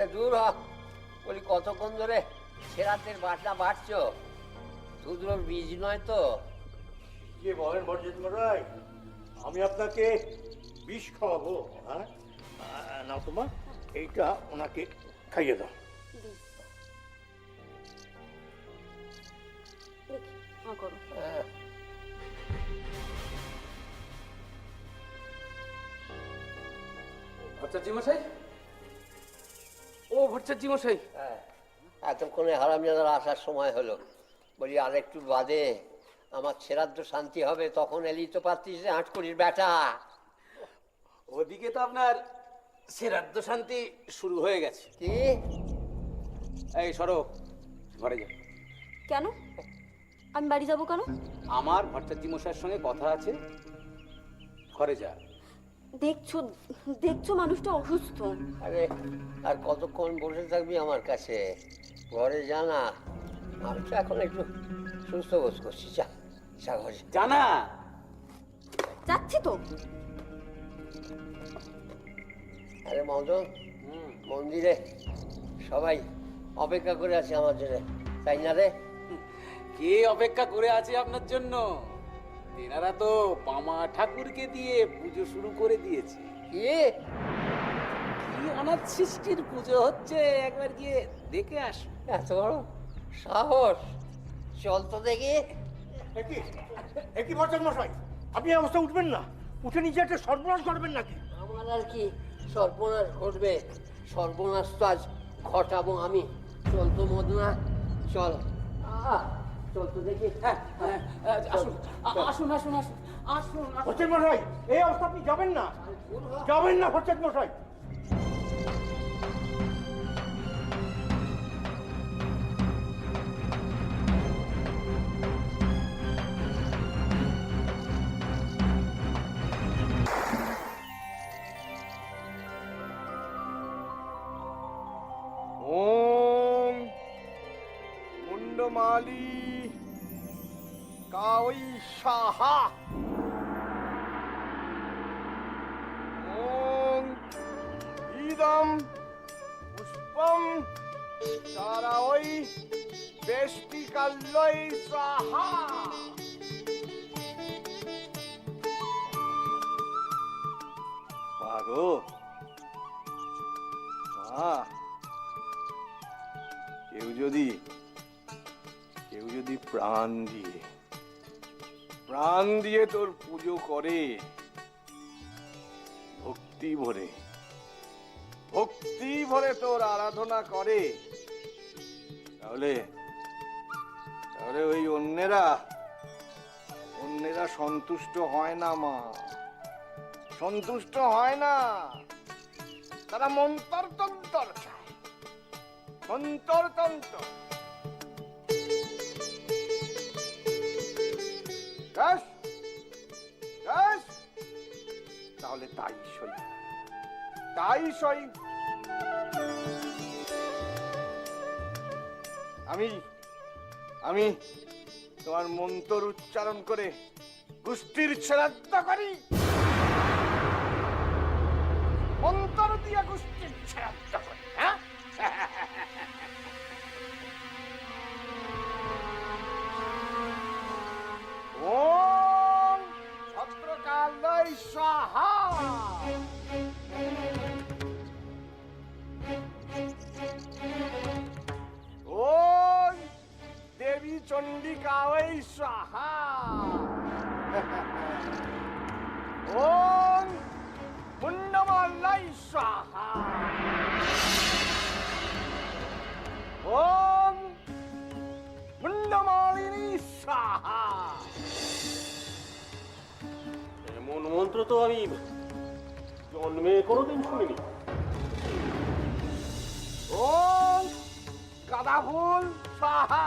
আরে দূর হ, বলি কতক্ষণ ধরে সেরাতের বাটনা বাটছো? দুধুর বীজ নয় তো? কে বলেন বরজিৎ মশাই, আমি আপনাকে বিষ খাওয়াবো? হ্যাঁ, নাও তোমার এইটা ওনাকে খাইয়ে দাও। হ্যাঁ। ভট্টাচার্য মশাই, ও ভট্টাচার্য মশাই, হ্যাঁ, এতক্ষণে হারামজাদার আসার সময় হলো। বলি আর একটু বাদে আমার ছেড়াদ্দ শান্তি হবে, তখন এলি তো পারতিস রে হাঁটকুড়ির ব্যাটা। ওদিকে তো আপনার শ্রাদ্ধ শান্তি শুরু হয়ে গেছে। কি? এই সরো, ঘরে যাও। কেন? আমি বাড়ি যাব কেন? আমার ভট্টাচার্য মশাইয়ের সঙ্গে কথা আছে, ঘরে যা। দেখছো দেখছো মানুষটা অসুস্থ। আরে আর কতক্ষণ বসে থাকবি আমার কাছে? ঘরে জানা, আমি তো এখন একটু সুস্থ বোধ করছি। চা চা ঘরে জানা। যাচ্ছি তো। আরে মদন, মন্দিরে সবাই অপেক্ষা করে আছে আমার জন্য, তাই না রে? কে অপেক্ষা করে আছে আপনার জন্য? তেনারা তো পামা ঠাকুরকে দিয়ে পুজো শুরু করে দিয়েছে। কি? কি অনাথ সৃষ্টির পুজো হচ্ছে, একবার গিয়ে দেখে আসো। এত বড় সাহস! চল তো দেখি। একই বরজিৎ মশাই, আপনি এই অবস্থা উঠবেন না, উঠে নিজে একটা সর্বনাশ করবেন নাকি? আমার আর কি সর্বনাশ ঘটবে? সর্বনাশ তো আজ ঘটাবো আমি। চল তো মদনা, চল। চল তো দেখি। আসুন আসুন আসুন আসুন আসুন। বরজিৎ মশাই, এই অবস্থা আপনি যাবেন না, যাবেন না বরজিৎ মশাই। ওম মুন্ডমালি কাওই সাহা। ওম ইদম পুষ্পম তারাওই বেষ্টিকাল্লই সাহা। মাগো মা, কেউ যদি প্রাণ দিয়ে তোর পুজো করে, ভক্তি ভরে তোর আরাধনা করে, তাহলে ওই অন্যেরা সন্তুষ্ট হয় না মা, সন্তুষ্ট হয় না। তারা মন্তরতন্ত্র চায়, মন্তরতন্ত্র। তাহলে তাই সই। আমি তোমার মন্ত্র উচ্চারণ করে গোষ্ঠীর শ্রাদ্ধ করি, মন্ত্র দিয়ে গোষ্ঠীর শ্রাদ্ধ করি। হ্যাঁ, ওম ভদ্রকালয় সাহা। ওম দেবী চণ্ডিকায় সাহা। ওম মুন্ডমালয় সাহা। ওম মুন্ডমালিনী সাহা। এমন মন্ত্র তো আমি জন্মে কোনোদিন শুনিনি। ওম গাঁদা ফুল সাহা।